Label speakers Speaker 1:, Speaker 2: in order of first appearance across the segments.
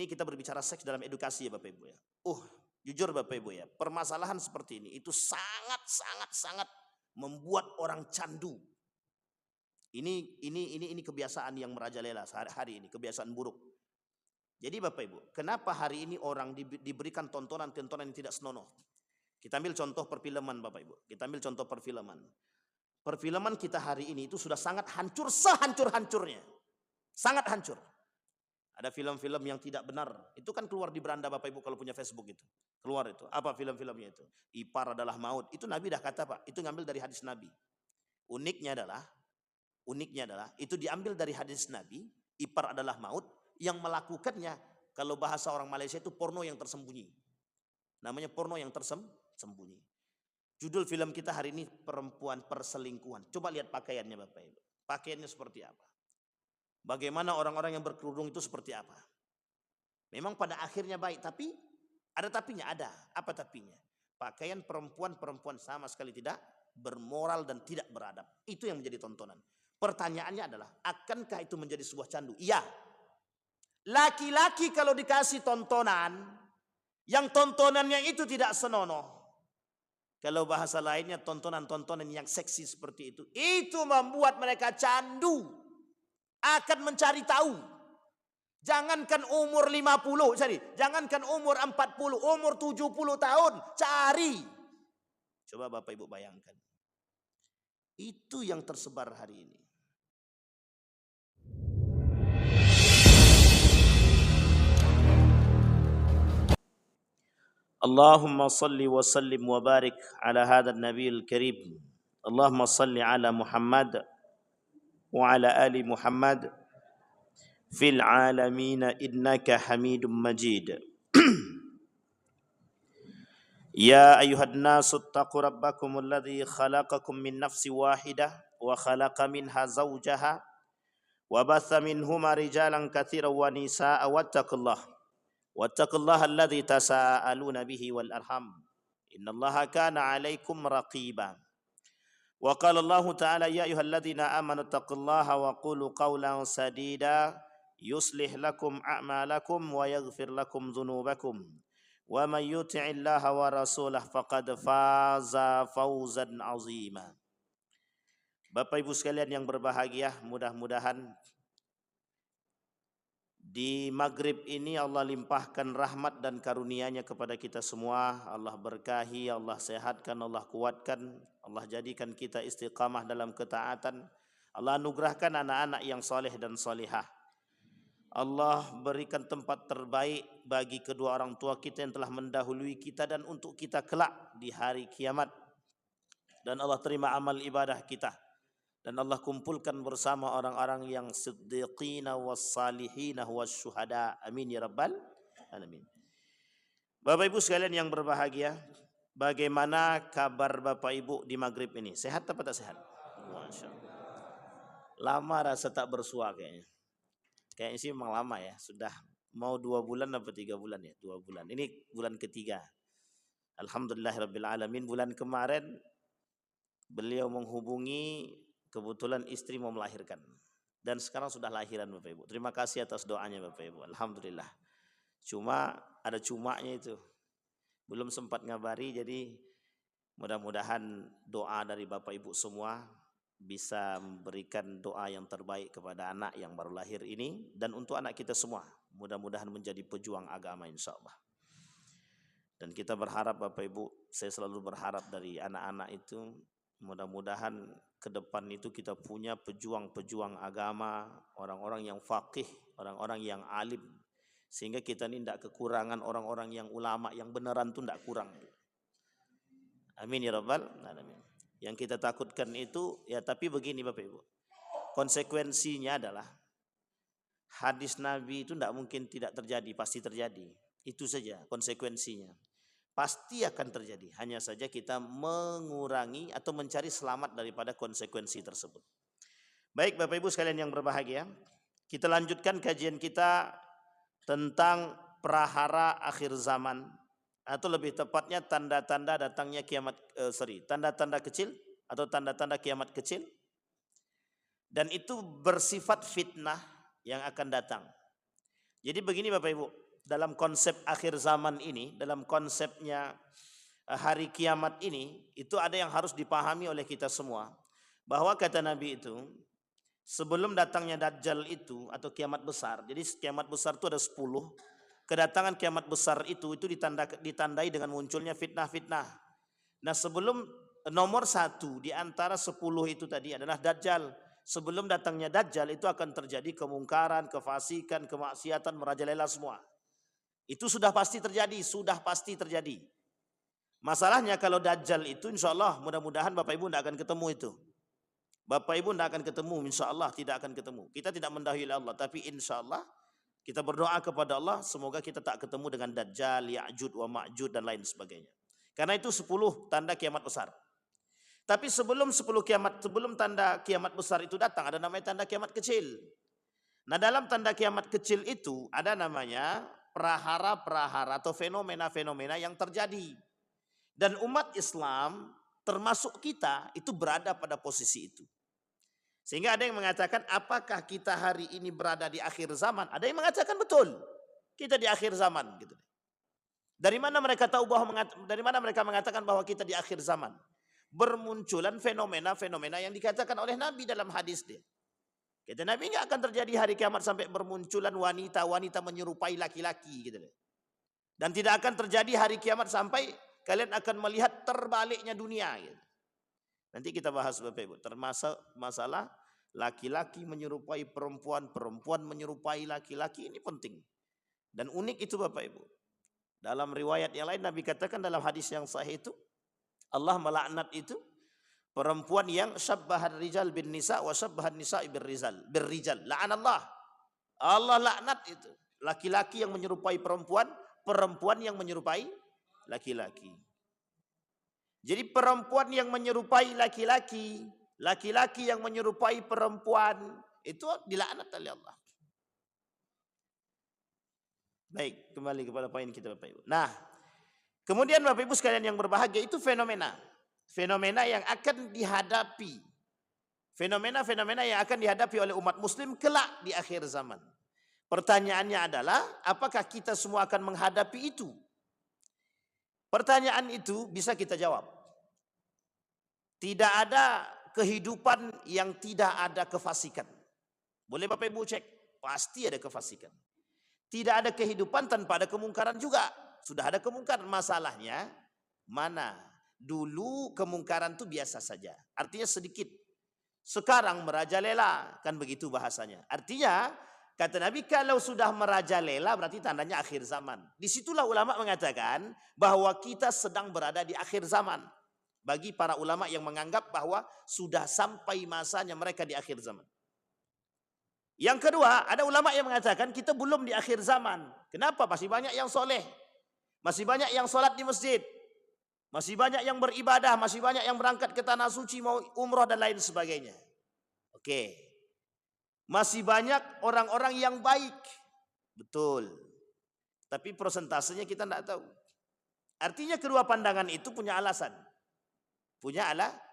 Speaker 1: Ini kita berbicara seks dalam edukasi ya Bapak Ibu ya. Jujur Bapak Ibu ya, permasalahan seperti ini itu sangat membuat orang candu. Ini kebiasaan yang merajalela hari ini, kebiasaan buruk. Jadi Bapak Ibu, kenapa hari ini orang diberikan tontonan-tontonan yang tidak senonoh? Kita ambil contoh perfilman Bapak Ibu. Kita ambil contoh perfilman. Perfilman kita hari ini itu sudah sangat hancur, sehancur-hancurnya. Sangat hancur. Ada film-film yang tidak benar. Itu kan keluar di beranda Bapak Ibu kalau punya Facebook itu. Keluar itu. Apa film-filmnya itu? Ipar adalah maut. Itu Nabi dah kata Pak. Itu ngambil dari hadis Nabi. Uniknya adalah itu diambil dari hadis Nabi. Ipar adalah maut. Yang melakukannya, kalau bahasa orang Malaysia itu porno yang tersembunyi. Namanya porno yang tersembunyi. Judul film kita hari ini perempuan perselingkuhan. Coba lihat pakaiannya Bapak Ibu. Pakaiannya seperti apa? Bagaimana orang-orang yang berkerudung itu seperti apa? Memang pada akhirnya baik, tapi ada tapinya, ada. Apa tapinya? Pakaian perempuan sama sekali tidak bermoral dan tidak beradab. Itu yang menjadi tontonan. Pertanyaannya adalah, akankah itu menjadi sebuah candu? Iya. Laki-laki kalau dikasih tontonan, yang tontonannya itu tidak senonoh. Kalau bahasa lainnya tontonan-tontonan yang seksi seperti itu membuat mereka candu, akan mencari tahu. Jangankan umur 50, jangankan umur 40, umur 70 tahun, cari. Coba Bapak Ibu bayangkan. Itu yang tersebar hari ini. Allahumma salli wa sallim wa barik ala hadha an-nabiyil karim. Allahumma salli ala Muhammad wa ala ali Muhammad fil alamin innaka Hamidum Majid. Ya ayyuhan nasu ittaqu rabbakumul ladzi khalaqakum min nafsin wahidah wa khalaqa minha zawjaha wa batha minhuma rijalan katsiran wa nisaa'a wattaqullaha alladzi tasaaluna bihi wal arham innallaha kana 'alaikum raqiba. Wa qala Allah ta'ala ya ayyuhalladzina amanu taqullaha wa qulu qawlan sadida yuslih lakum a'malakum wa yaghfir lakum dhunubakum wa may yuti'illaha wa rasulahu faqad faza fawzan 'azima. Bapak Ibu sekalian yang berbahagia, mudah-mudahan di maghrib ini Allah limpahkan rahmat dan karunia-Nya kepada kita semua. Allah berkahi, Allah sehatkan, Allah kuatkan, Allah jadikan kita istiqamah dalam ketaatan. Allah anugerahkan anak-anak yang soleh dan solihah. Allah berikan tempat terbaik bagi kedua orang tua kita yang telah mendahului kita dan untuk kita kelak di hari kiamat. Dan Allah terima amal ibadah kita. Dan Allah kumpulkan bersama orang-orang yang siddiqina was-salihina was-syuhada. Amin ya rabbal alamin. Bapak Ibu sekalian yang berbahagia, bagaimana kabar Bapak Ibu di maghrib ini? Sehat atau tak sehat? Masya Allah. Lama rasa tak bersua kayaknya. Kayaknya sih memang lama ya. Sudah mau 2 bulan atau 3 bulan ya? 2 bulan. Ini bulan ketiga. Alhamdulillahirabbil alamin. Bulan kemarin beliau menghubungi, kebetulan istri mau melahirkan. Dan sekarang sudah lahiran Bapak Ibu. Terima kasih atas doanya Bapak Ibu. Alhamdulillah. Cuma ada cumanya itu. Belum sempat ngabari, jadi mudah-mudahan doa dari Bapak Ibu semua bisa memberikan doa yang terbaik kepada anak yang baru lahir ini. Dan untuk anak kita semua. Mudah-mudahan menjadi pejuang agama insya Allah. Dan kita berharap Bapak Ibu, saya selalu berharap dari anak-anak itu, mudah-mudahan ke depan itu kita punya pejuang-pejuang agama, orang-orang yang faqih, orang-orang yang alim, sehingga kita ini tidak kekurangan orang-orang yang ulama yang beneran itu tidak kurang. Amin ya rabbal alamin. Yang kita takutkan itu ya, tapi begini Bapak Ibu, konsekuensinya adalah hadis Nabi itu tidak mungkin tidak terjadi, pasti terjadi. Itu saja konsekuensinya. Pasti akan terjadi, hanya saja kita mengurangi atau mencari selamat daripada konsekuensi tersebut. Baik Bapak Ibu sekalian yang berbahagia, kita lanjutkan kajian kita tentang prahara akhir zaman, atau lebih tepatnya tanda-tanda datangnya kiamat, tanda-tanda kecil atau tanda-tanda kiamat kecil. Dan itu bersifat fitnah yang akan datang. Jadi begini Bapak Ibu, dalam konsep akhir zaman ini, dalam konsepnya hari kiamat ini, itu ada yang harus dipahami oleh kita semua. Bahwa kata Nabi itu, sebelum datangnya Dajjal itu atau kiamat besar, jadi kiamat besar itu ada 10. Kedatangan kiamat besar itu ditandai dengan munculnya fitnah-fitnah. Nah sebelum nomor 1 di antara 10 itu tadi adalah Dajjal. Sebelum datangnya Dajjal itu akan terjadi kemungkaran, kefasikan, kemaksiatan merajalela semua. Itu sudah pasti terjadi, Masalahnya kalau Dajjal itu insya Allah mudah-mudahan Bapak Ibu tidak akan ketemu itu. Bapak Ibu tidak akan ketemu, insya Allah tidak akan ketemu. Kita tidak mendahului Allah, tapi insya Allah kita berdoa kepada Allah semoga kita tak ketemu dengan Dajjal, Ya'jud wa Ma'jud dan lain sebagainya. Karena itu 10 tanda kiamat besar. Tapi sebelum tanda kiamat besar itu datang, ada namanya tanda kiamat kecil. Nah dalam tanda kiamat kecil itu ada namanya prahara-prahara atau fenomena-fenomena yang terjadi. Dan umat Islam termasuk kita itu berada pada posisi itu. Sehingga ada yang mengatakan apakah kita hari ini berada di akhir zaman? Ada yang mengatakan betul, kita di akhir zaman. Gitu. Dari mana mereka mengatakan bahwa kita di akhir zaman? Bermunculan fenomena-fenomena yang dikatakan oleh Nabi dalam hadis dia. Kata Nabi enggak akan terjadi hari kiamat sampai bermunculan wanita-wanita menyerupai laki-laki gitu. Dan tidak akan terjadi hari kiamat sampai kalian akan melihat terbaliknya dunia gitu. Nanti kita bahas Bapak Ibu, termasuk masalah laki-laki menyerupai perempuan, perempuan menyerupai laki-laki, ini penting. Dan unik itu Bapak Ibu. Dalam riwayat yang lain Nabi katakan dalam hadis yang sahih itu, Allah melaknat itu perempuan yang syabbahan rijal bin nisa wa syabbahan nisa birrijal. La'anallah. Allah laknat itu. Laki-laki yang menyerupai perempuan, perempuan yang menyerupai laki-laki. Jadi perempuan yang menyerupai laki-laki, laki-laki yang menyerupai perempuan, itu dilaknat oleh Allah. Baik, kembali kepada poin kita Bapak Ibu. Nah, kemudian Bapak Ibu sekalian yang berbahagia itu fenomena. Fenomena yang akan dihadapi. Fenomena-fenomena yang akan dihadapi oleh umat muslim kelak di akhir zaman. Pertanyaannya adalah, apakah kita semua akan menghadapi itu? Pertanyaan itu bisa kita jawab. Tidak ada kehidupan yang tidak ada kefasikan. Boleh Bapak Ibu cek, pasti ada kefasikan. Tidak ada kehidupan tanpa ada kemungkaran juga. Sudah ada kemungkaran, masalahnya mana? Dulu kemungkaran itu biasa saja, artinya sedikit. Sekarang merajalela, kan begitu bahasanya. Artinya, kata Nabi kalau sudah merajalela berarti tandanya akhir zaman. Disitulah ulama mengatakan bahwa kita sedang berada di akhir zaman. Bagi para ulama yang menganggap bahwa sudah sampai masanya mereka di akhir zaman. Yang kedua, ada ulama yang mengatakan kita belum di akhir zaman. Kenapa? Masih banyak yang soleh. Masih banyak yang sholat di masjid. Masih banyak yang beribadah. Masih banyak yang berangkat ke tanah suci mau umroh dan lain sebagainya. Oke. Masih banyak orang-orang yang baik. Betul. Tapi persentasenya kita tidak tahu. Artinya kedua pandangan itu punya alasan.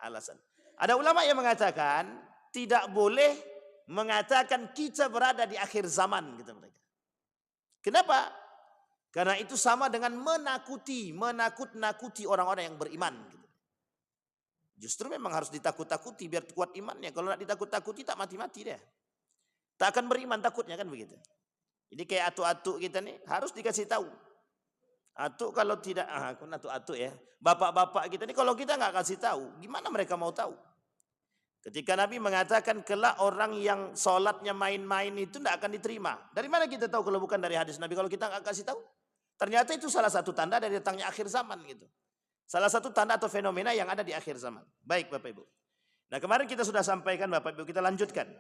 Speaker 1: Alasan. Ada ulama yang mengatakan tidak boleh mengatakan kita berada di akhir zaman gitu mereka. Kenapa? Karena itu sama dengan menakut-nakuti orang-orang yang beriman gitu. Justru memang harus ditakut-takuti biar kuat imannya. Kalau tidak ditakut-takuti tak mati-mati dia. Tak akan beriman takutnya kan begitu. Jadi kayak atuk-atuk kita nih harus dikasih tahu. Atuk kalau tidak, atuk-atuk ya. Bapak-bapak kita nih kalau kita nggak kasih tahu, gimana mereka mau tahu? Ketika Nabi mengatakan kelak orang yang sholatnya main-main itu tidak akan diterima. Dari mana kita tahu kalau bukan dari hadis Nabi? Kalau kita nggak kasih tahu, ternyata itu salah satu tanda dari datangnya akhir zaman gitu. Salah satu tanda atau fenomena yang ada di akhir zaman. Baik Bapak Ibu. Nah kemarin kita sudah sampaikan Bapak Ibu, kita lanjutkan.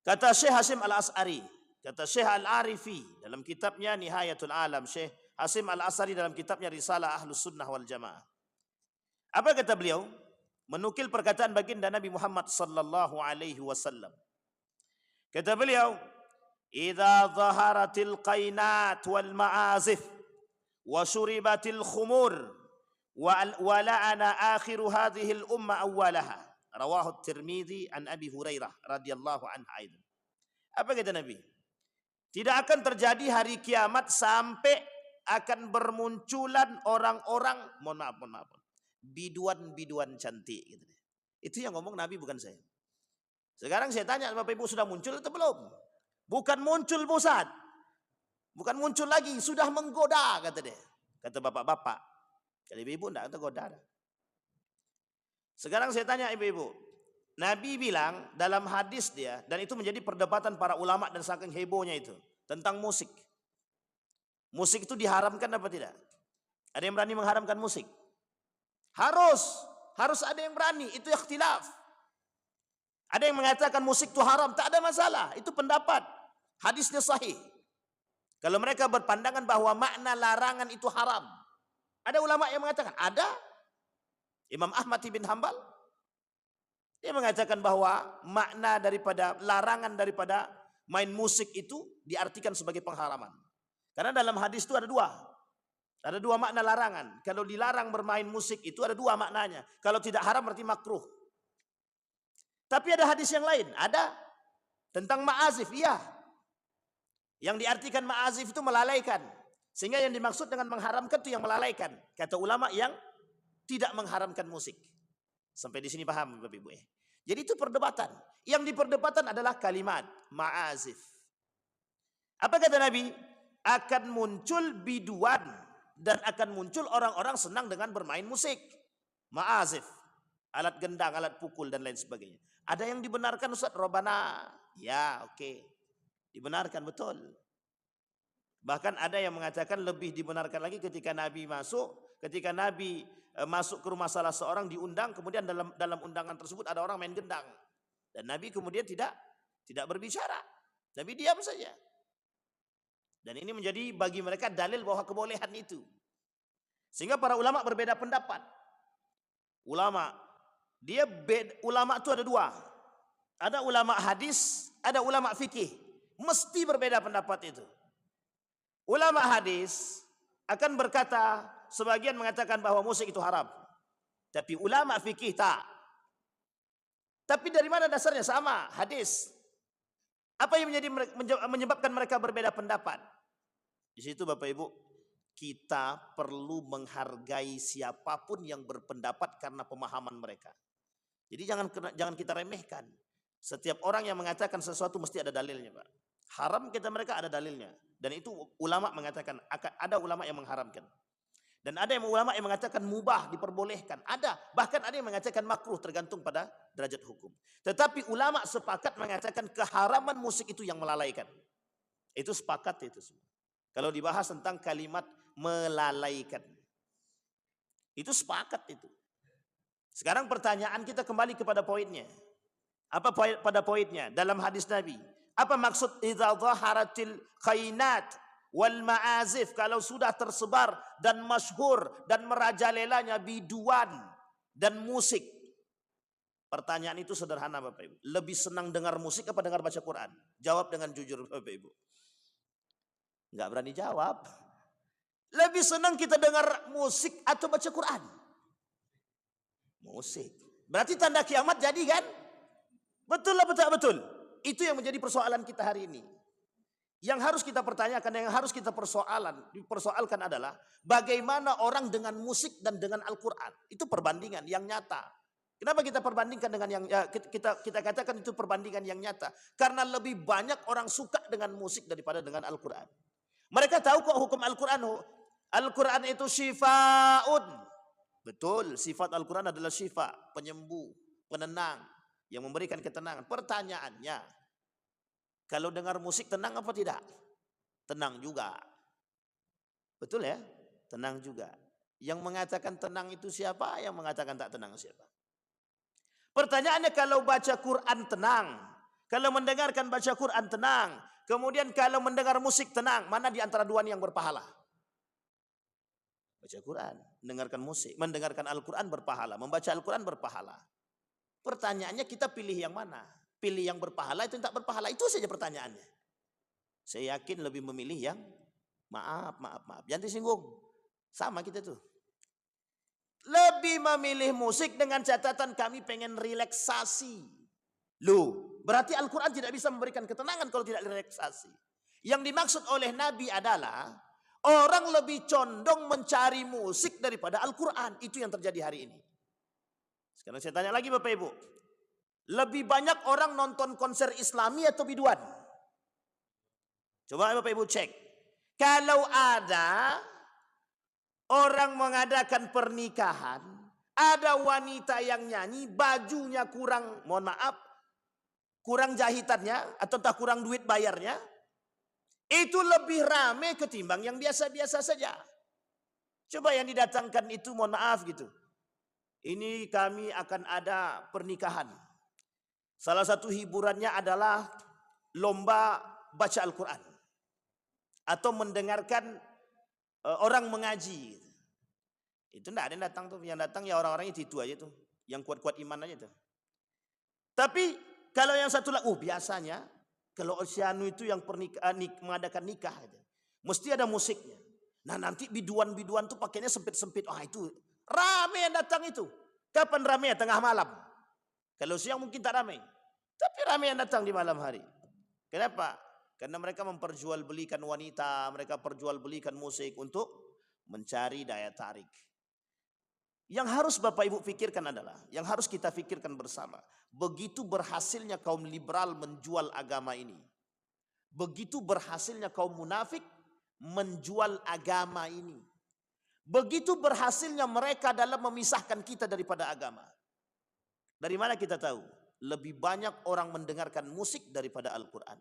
Speaker 1: Kata Syekh Hasim Al-As'ari, kata Syekh Al-Arifi dalam kitabnya Nihayatul Alam, Syekh Hasim Al-As'ari dalam kitabnya Risalah Ahlus Sunnah wal Jamaah. Apa kata beliau? Menukil perkataan baginda Nabi Muhammad sallallahu alaihi wasallam. Kata beliau, "Idza zaharatil qainat wal ma'azif wa syuribatil khumur wa la'ana akhiru hadhihi al umma awwalaha." Rawahu Tirmidzi an Abi Hurairah radhiyallahu anhu aidan. Apa kata Nabi? Tidak akan terjadi hari kiamat sampai akan bermunculan orang-orang, mohon maaf, biduan-biduan cantik. Gitu. Itu yang ngomong Nabi, bukan saya. Sekarang saya tanya, Bapak Ibu sudah muncul atau belum? Bukan muncul, Ustaz. Bukan muncul lagi, sudah menggoda, kata dia. Kata bapak-bapak. Kalau ibu-ibu enggak, kata goda. Sekarang saya tanya ibu-ibu. Nabi bilang dalam hadis dia, dan itu menjadi perdebatan para ulama dan saking hebohnya itu, tentang musik. Musik itu diharamkan apa tidak? Ada yang berani mengharamkan musik? Harus ada yang berani, itu ikhtilaf. Ada yang mengatakan musik itu haram, tak ada masalah, itu pendapat. Hadisnya sahih. Kalau mereka berpandangan bahwa makna larangan itu haram. Ada ulama yang mengatakan, ada. Imam Ahmad bin Hanbal, dia mengatakan bahwa makna daripada larangan daripada main musik itu diartikan sebagai pengharaman. Karena dalam hadis itu ada dua. Ada dua makna larangan. Kalau dilarang bermain musik itu ada dua maknanya. Kalau tidak haram berarti makruh. Tapi ada hadis yang lain. Ada tentang ma'azif. Iya. Yang diartikan ma'azif itu melalaikan. Sehingga yang dimaksud dengan mengharamkan itu yang melalaikan. Kata ulama yang tidak mengharamkan musik. Sampai di sini paham Bapak Ibu ya. Jadi itu perdebatan. Yang diperdebatkan adalah kalimat ma'azif. Apa kata Nabi? Akan muncul biduan dan akan muncul orang-orang senang dengan bermain musik. Ma'azif. Alat gendang, alat pukul dan lain sebagainya. Ada yang dibenarkan Ustaz, Robana. Ya, oke. Dibenarkan betul. Bahkan ada yang mengatakan lebih dibenarkan lagi ketika Nabi masuk. Ketika Nabi masuk ke rumah salah seorang diundang, kemudian dalam undangan tersebut ada orang main gendang. Dan Nabi kemudian tidak berbicara. Nabi diam saja. Dan ini menjadi bagi mereka dalil bahwa kebolehan itu. Sehingga para ulama berbeda pendapat. Ulama itu ada dua. Ada ulama hadis, ada ulama fikih. Mesti berbeda pendapat itu. Ulama hadis akan berkata, sebagian mengatakan bahwa musik itu haram. Tapi ulama fikih tak. Tapi dari mana dasarnya? Sama, hadis. Apa yang menyebabkan mereka berbeda pendapat? Di situ Bapak Ibu, kita perlu menghargai siapapun yang berpendapat karena pemahaman mereka. Jadi jangan kita remehkan. Setiap orang yang mengatakan sesuatu mesti ada dalilnya, Pak. Haram kata mereka ada dalilnya. Dan itu ulama mengatakan, ada ulama yang mengharamkan. Dan ada yang ulama yang mengatakan mubah, diperbolehkan. Ada, bahkan ada yang mengatakan makruh, tergantung pada derajat hukum. Tetapi ulama sepakat mengatakan keharaman musik itu yang melalaikan. Itu sepakat itu semua. Kalau dibahas tentang kalimat melalaikan. Itu sepakat itu. Sekarang pertanyaan kita kembali kepada poinnya. Apa pada poinnya? Dalam hadis Nabi. Apa maksud idza dhaharatil khainat wal ma'azif, kalau sudah tersebar dan masyhur dan merajalelanya biduan dan musik. Pertanyaan itu sederhana Bapak Ibu. Lebih senang dengar musik apa dengar baca Quran? Jawab dengan jujur Bapak Ibu. Enggak berani jawab. Lebih senang kita dengar musik atau baca Quran? Musik. Berarti tanda kiamat jadi kan? Betul lah, betul. Itu yang menjadi persoalan kita hari ini. Yang harus kita pertanyakan, yang harus kita persoalkan adalah bagaimana orang dengan musik dan dengan Al-Quran. Itu perbandingan yang nyata. Kenapa kita perbandingkan dengan yang kita katakan itu perbandingan yang nyata? Karena lebih banyak orang suka dengan musik daripada dengan Al-Quran. Mereka tahu kok hukum Al-Quran. Al-Quran itu syifaun. Betul, sifat Al-Quran adalah syifa, penyembuh, penenang, yang memberikan ketenangan. Pertanyaannya, kalau dengar musik tenang apa tidak? Tenang juga. Betul ya? Tenang juga. Yang mengatakan tenang itu siapa? Yang mengatakan tak tenang siapa? Pertanyaannya, kalau baca Quran tenang, kalau mendengarkan baca Quran tenang, kemudian kalau mendengar musik tenang, mana di antara dua yang berpahala? Baca Quran, mendengarkan musik, mendengarkan Al-Quran berpahala, membaca Al-Quran berpahala. Pertanyaannya kita pilih yang mana? Pilih yang berpahala itu yang tak berpahala, itu saja pertanyaannya. Saya yakin lebih memilih yang maaf. Jangan disinggung. Sama kita tuh. Lebih memilih musik dengan catatan kami pengen relaksasi. Loh, berarti Al-Quran tidak bisa memberikan ketenangan kalau tidak relaksasi. Yang dimaksud oleh Nabi adalah orang lebih condong mencari musik daripada Al-Quran. Itu yang terjadi hari ini. Sekarang saya tanya lagi Bapak Ibu. Lebih banyak orang nonton konser Islami atau biduan? Coba Bapak Ibu cek. Kalau ada orang mengadakan pernikahan, ada wanita yang nyanyi, bajunya kurang, mohon maaf, kurang jahitannya, atau tak kurang duit bayarnya, itu lebih rame ketimbang yang biasa-biasa saja. Coba yang didatangkan itu, mohon maaf gitu. Ini kami akan ada pernikahan. Salah satu hiburannya adalah lomba baca Al-Quran. Atau mendengarkan orang mengaji. Itu enggak ada yang datang tuh. Yang datang ya orang-orangnya itu aja tuh. Yang kuat-kuat iman aja tuh. Tapi kalau yang satu lagi, biasanya kalau Oceanu itu yang mengadakan nikah aja. Mesti ada musiknya. Nah nanti biduan-biduan tuh pakainya sempit-sempit. Itu rame yang datang itu. Kapan rame? Tengah malam. Kalau siang mungkin tak ramai. Tapi ramai yang datang di malam hari. Kenapa? Karena mereka memperjualbelikan wanita. Mereka perjualbelikan musik untuk mencari daya tarik. Yang harus Bapak Ibu pikirkan adalah, yang harus kita pikirkan bersama. Begitu berhasilnya kaum liberal menjual agama ini. Begitu berhasilnya kaum munafik menjual agama ini. Begitu berhasilnya mereka dalam memisahkan kita daripada agama. Dari mana kita tahu? Lebih banyak orang mendengarkan musik daripada Al-Quran.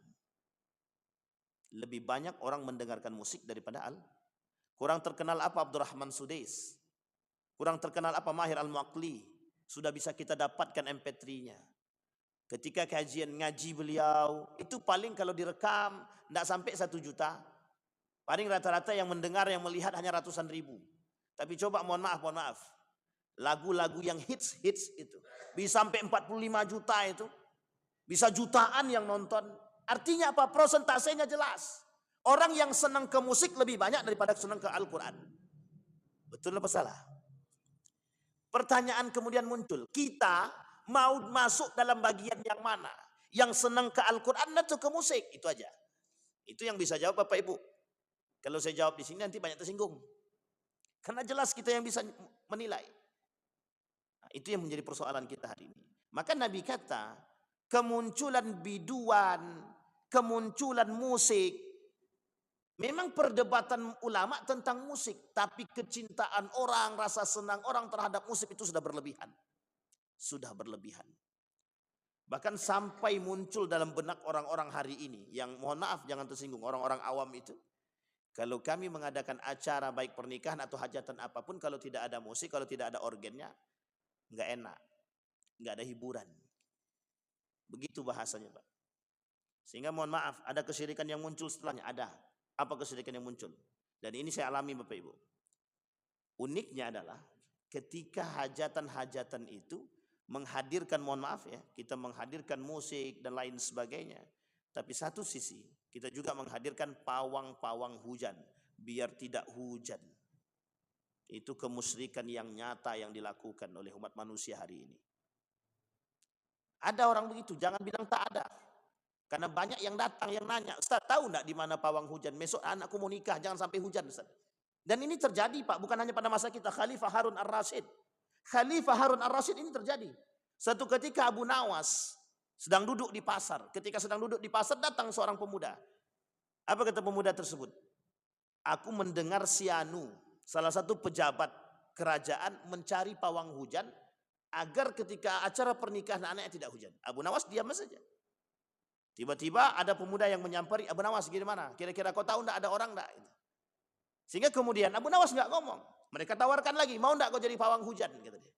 Speaker 1: Lebih banyak orang mendengarkan musik daripada Kurang terkenal apa Abdurrahman Sudais? Kurang terkenal apa Mahir Al-Muaqli? Sudah bisa kita dapatkan MP3-nya. Ketika kajian ngaji beliau, itu paling kalau direkam, tidak sampai 1 juta. Paling rata-rata yang mendengar, yang melihat hanya ratusan ribu. Tapi coba mohon maaf. Lagu-lagu yang hits itu. Bisa sampai 45 juta itu. Bisa jutaan yang nonton. Artinya apa? Prosentasenya jelas. Orang yang senang ke musik lebih banyak daripada senang ke Al-Quran. Betul apa salah? Pertanyaan kemudian muncul. Kita mau masuk dalam bagian yang mana? Yang senang ke Al-Quran atau ke musik? Itu aja. Itu yang bisa jawab Bapak Ibu. Kalau saya jawab di sini nanti banyak tersinggung. Karena jelas kita yang bisa menilai. Nah, itu yang menjadi persoalan kita hari ini. Maka Nabi kata, kemunculan biduan, kemunculan musik, memang perdebatan ulama tentang musik, tapi kecintaan orang, rasa senang orang terhadap musik itu sudah berlebihan. Sudah berlebihan. Bahkan sampai muncul dalam benak orang-orang hari ini, yang mohon maaf jangan tersinggung, orang-orang awam itu. Kalau kami mengadakan acara baik pernikahan atau hajatan apapun, kalau tidak ada musik, kalau tidak ada organnya, nggak enak, nggak ada hiburan. Begitu bahasanya Pak. Sehingga mohon maaf, ada kesyirikan yang muncul setelahnya, ada. Apa kesyirikan yang muncul? Dan ini saya alami Bapak Ibu. Uniknya adalah ketika hajatan-hajatan itu menghadirkan, mohon maaf ya, kita menghadirkan musik dan lain sebagainya. Tapi satu sisi, kita juga menghadirkan pawang-pawang hujan, biar tidak hujan. Itu kemusyrikan yang nyata yang dilakukan oleh umat manusia hari ini. Ada orang begitu, jangan bilang tak ada. Karena banyak yang datang, yang nanya, Ustaz tahu enggak di mana pawang hujan? Besok anakku mau nikah, jangan sampai hujan Ustaz. Dan ini terjadi Pak, bukan hanya pada masa kita, Khalifah Harun Ar-Rasyid. Khalifah Harun Ar-Rasyid ini terjadi. Satu ketika Abu Nawas sedang duduk di pasar. Ketika sedang duduk di pasar, datang seorang pemuda. Apa kata pemuda tersebut? Aku mendengar Sianu, salah satu pejabat kerajaan, mencari pawang hujan agar ketika acara pernikahan anaknya tidak hujan. Abu Nawas diam saja. Tiba-tiba ada pemuda yang menyampari, Abu Nawas gimana? Kira-kira kau tahu enggak ada orang enggak? Sehingga kemudian Abu Nawas enggak ngomong. Mereka tawarkan lagi, mau enggak kau jadi pawang hujan? Kata dia.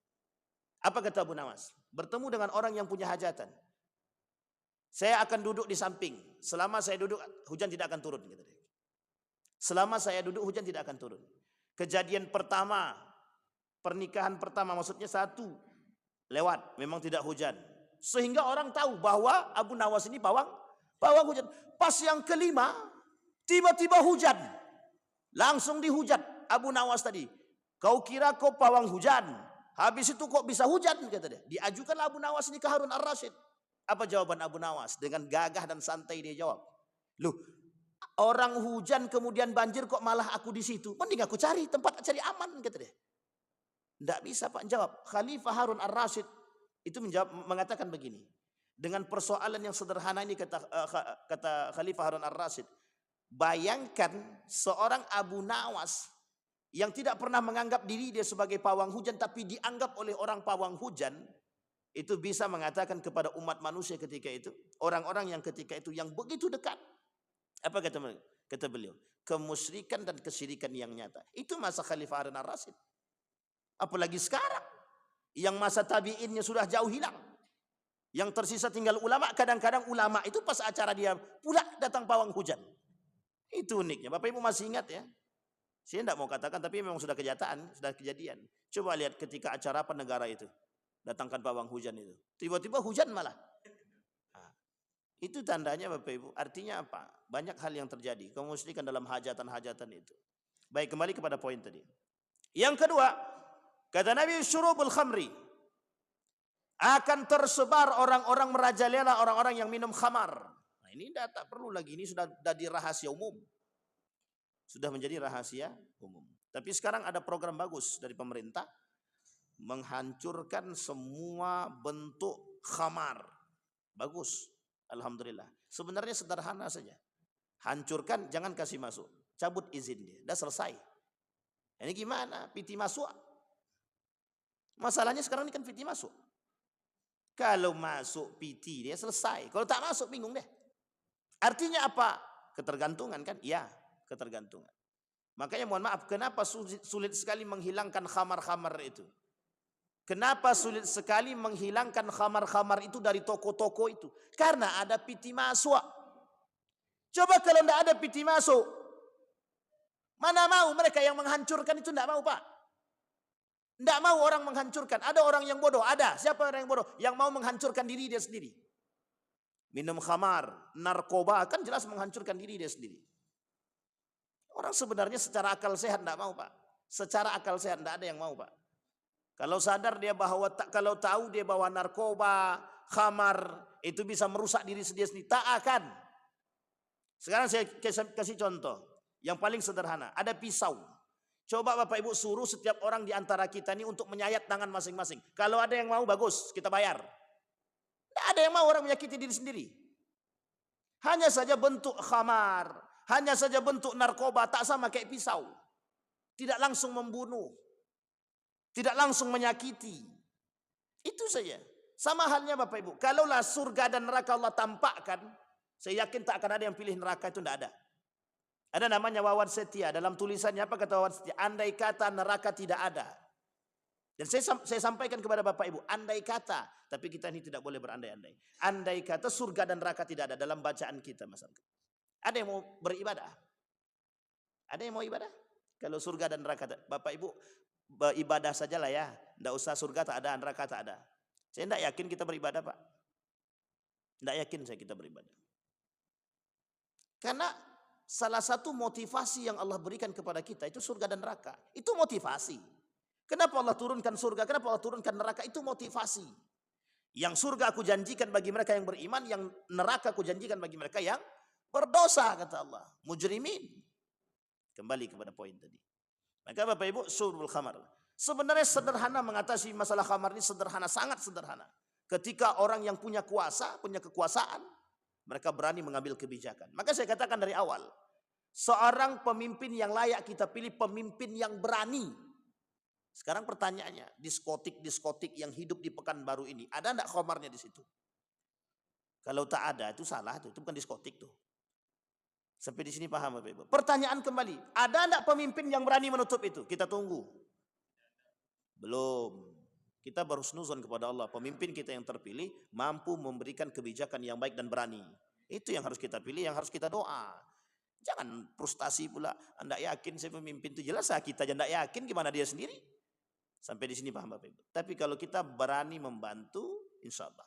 Speaker 1: Apa kata Abu Nawas? Bertemu dengan orang yang punya hajatan. Saya akan duduk di samping. Selama saya duduk, hujan tidak akan turun. Kata dia. Selama saya duduk, hujan tidak akan turun. Kejadian pertama, pernikahan pertama, maksudnya satu, lewat, memang tidak hujan. Sehingga orang tahu bahwa Abu Nawas ini pawang hujan. Pas yang kelima, tiba-tiba hujan. Langsung dihujat Abu Nawas tadi. Kau kira kau pawang hujan, habis itu kok bisa hujan? Kata dia. Diajukanlah Abu Nawas ini ke Harun Ar-Rasyid. Apa jawaban Abu Nawas? Dengan gagah dan santai dia jawab. Loh, Orang hujan kemudian banjir kok malah aku di situ. Mending aku cari tempat cari aman, kata dia. Tidak bisa Pak jawab. Khalifah Harun ar-Rasyid itu mengatakan begini. Dengan persoalan yang sederhana ini kata Khalifah Harun ar-Rasyid. Bayangkan seorang Abu Nawas yang tidak pernah menganggap diri dia sebagai pawang hujan, tapi dianggap oleh orang pawang hujan, itu bisa mengatakan kepada umat manusia ketika itu, orang-orang yang ketika itu yang begitu dekat. Apa kata beliau? Kemusyrikan dan kesyirikan yang nyata. Itu masa Khalifah Harun ar-Rasyid. Apalagi sekarang yang masa tabi'innya sudah jauh hilang. Yang tersisa tinggal ulama. Kadang-kadang ulama itu pas acara dia pula datang pawang hujan. Itu uniknya. Bapak Ibu masih ingat ya? Saya tidak mau katakan, tapi memang sudah kenyataan, sudah kejadian. Coba lihat ketika acara apa negara itu. Datangkan pawang hujan itu. Tiba-tiba hujan malah. Nah, itu tandanya Bapak Ibu. Artinya apa? Banyak hal yang terjadi. Kemusyrikan dalam hajatan-hajatan itu. Baik, kembali kepada poin tadi. Yang kedua, kata Nabi, syurubul khamri. Akan tersebar orang-orang merajalela, orang-orang yang minum khamar. Nah, ini tak perlu lagi, ini sudah jadi rahasia umum. Sudah menjadi rahasia umum. Tapi sekarang ada program bagus dari pemerintah. Menghancurkan semua bentuk khamar. Bagus. Alhamdulillah. Sebenarnya sederhana saja. Hancurkan, jangan kasih masuk. Cabut izin dia. Sudah selesai. Ini gimana? Piti masuk. Masalahnya sekarang ini kan piti masuk. Kalau masuk piti dia selesai. Kalau tak masuk bingung deh. Artinya apa? Ketergantungan kan? Ya, ketergantungan. Makanya mohon maaf, kenapa sulit sekali menghilangkan khamar-khamar itu? Kenapa sulit sekali menghilangkan khamar-khamar itu dari toko-toko itu? Karena ada piti masuk. Coba kalau tidak ada piti masuk, mana mau mereka yang menghancurkan itu, tidak mau Pak. Tidak mau orang menghancurkan. Ada orang yang bodoh, ada. Siapa orang yang bodoh? Yang mau menghancurkan diri dia sendiri. Minum khamar, narkoba, kan jelas menghancurkan diri dia sendiri. Orang sebenarnya secara akal sehat tidak mau Pak. Secara akal sehat tidak ada yang mau Pak. Kalau sadar dia bahwa, kalau tahu dia bahwa narkoba, khamar, itu bisa merusak diri sendiri, tak akan. Sekarang saya kasih contoh. Yang paling sederhana, ada pisau. Coba Bapak Ibu suruh setiap orang di antara kita ini untuk menyayat tangan masing-masing. Kalau ada yang mau, bagus, kita bayar. Tidak ada yang mau orang menyakiti diri sendiri. Hanya saja bentuk khamar, hanya saja bentuk narkoba, tak sama kayak pisau. Tidak langsung membunuh. Tidak langsung menyakiti. Itu saja. Sama halnya Bapak Ibu. Kalaulah surga dan neraka Allah tampakkan, saya yakin tak akan ada yang pilih neraka, itu tidak ada. Ada namanya Wawan Setia. Dalam tulisannya apa kata Wawan Setia? Andai kata neraka tidak ada. Dan saya sampaikan kepada Bapak Ibu, andai kata, tapi kita ini tidak boleh berandai-andai. Andai kata surga dan neraka tidak ada dalam bacaan kita, masyarakat. Ada yang mau beribadah? Ada yang mau ibadah? Kalau surga dan neraka, Bapak Ibu beribadah sajalah ya. Tidak usah surga tak ada, neraka tak ada. Saya tidak yakin kita beribadah Pak. Tidak yakin saya kita beribadah. Karena salah satu motivasi yang Allah berikan kepada kita itu surga dan neraka. Itu motivasi. Kenapa Allah turunkan surga? Kenapa Allah turunkan neraka? Itu motivasi. Yang surga aku janjikan bagi mereka yang beriman, yang neraka aku janjikan bagi mereka yang berdosa, kata Allah. Mujrimin. Kembali kepada poin tadi. Maka Bapak Ibu, syurbul khamar. Sebenarnya sederhana mengatasi masalah khamar ini, sederhana, sangat sederhana. Ketika orang yang punya kuasa, punya kekuasaan, mereka berani mengambil kebijakan. Maka saya katakan dari awal, seorang pemimpin yang layak kita pilih pemimpin yang berani. Sekarang pertanyaannya, diskotik yang hidup di Pekanbaru ini, ada enggak khamarnya di situ? Kalau tak ada, itu salah, itu bukan diskotik tuh. Sampai di sini paham Bapak Ibu? Pertanyaan kembali, ada enggak pemimpin yang berani menutup itu? Kita tunggu. Belum. Kita baru snuzon kepada Allah. Pemimpin kita yang terpilih mampu memberikan kebijakan yang baik dan berani. Itu yang harus kita pilih, yang harus kita doa. Jangan frustasi pula. Anda yakin saya pemimpin itu? Jelas kita aja tidak yakin, gimana dia sendiri? Sampai di sini paham Bapak Ibu? Tapi kalau kita berani membantu, insya Allah.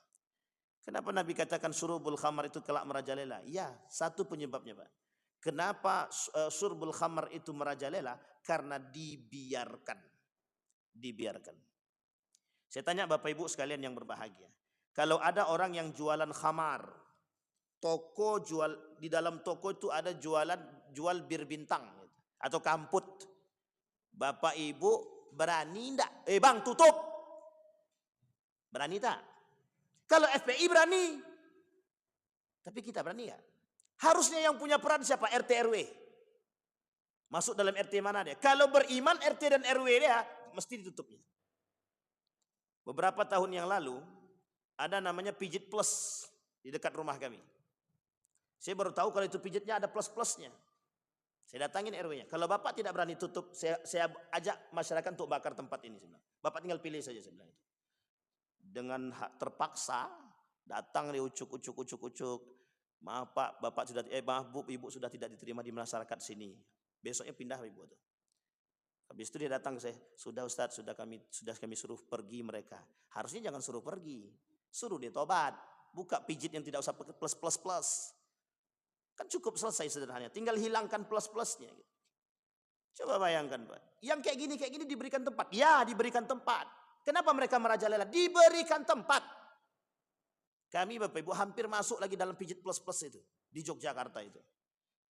Speaker 1: Kenapa Nabi katakan syurubul khamar itu kelak merajalela? Ya, satu penyebabnya Pak. Kenapa syurbul khamar itu merajalela? Karena dibiarkan. Dibiarkan. Saya tanya Bapak Ibu sekalian yang berbahagia. Kalau ada orang yang jualan khamar, toko jual, di dalam toko itu ada jual bir bintang gitu, atau kamput. Bapak Ibu berani enggak? Bang, tutup. Berani tak? Kalau FPI berani. Tapi kita berani ya? Harusnya yang punya peran siapa? RT RW. Masuk dalam RT mana dia? Kalau beriman RT dan RW dia mesti ditutupnya. Beberapa tahun yang lalu ada namanya pijit plus di dekat rumah kami. Saya baru tahu kalau itu pijitnya ada plus-plusnya. Saya datangin RW-nya. Kalau Bapak tidak berani tutup, saya ajak masyarakat untuk bakar tempat ini. Bapak tinggal pilih saja, saya bilang itu. Dengan hak terpaksa datang dia ucuk. Maaf Pak, Bapak sudah maaf Bu, Ibu sudah tidak diterima di masyarakat sini. Besoknya pindah Ibu tuh. Habis itu dia datang saya, sudah Ustadz, sudah kami suruh pergi mereka. Harusnya jangan suruh pergi, suruh dia tobat, buka pijit yang tidak usah plus. Kan cukup selesai sederhananya, tinggal hilangkan plus-plusnya. Coba bayangkan Pak, yang kayak gini diberikan tempat. Ya, diberikan tempat. Kenapa mereka merajalela? Diberikan tempat. Kami Bapak Ibu hampir masuk lagi dalam pijit plus-plus itu di Yogyakarta itu.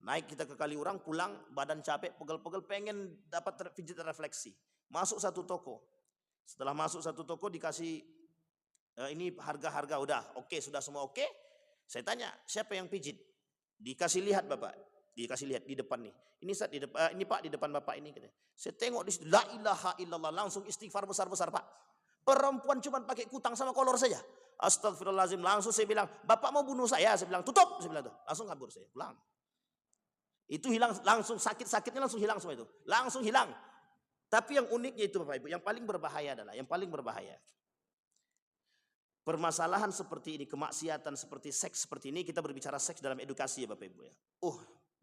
Speaker 1: Naik kita ke Kaliurang, pulang badan capek, pegel-pegel, pengen dapat pijit refleksi. Masuk satu toko. Setelah masuk satu toko dikasih ini harga-harga udah oke, sudah semua oke. Saya tanya, siapa yang pijit? Dikasih lihat Bapak, dikasih lihat di depan nih. Ini ini Pak di depan Bapak ini. Saya tengok di situ, la ilaha illallah, langsung istighfar besar-besar Pak. Perempuan cuma pakai kutang sama kolor saja. Astagfirullahaladzim, langsung saya bilang, Bapak mau bunuh saya? Saya bilang, tutup. Saya bilang tuh, langsung kabur saya, pulang. Itu hilang langsung, sakitnya langsung hilang semua itu. Langsung hilang. Tapi yang uniknya itu Bapak Ibu, yang paling berbahaya adalah, permasalahan seperti ini, kemaksiatan seperti seks seperti ini, kita berbicara seks dalam edukasi ya Bapak Ibu ya.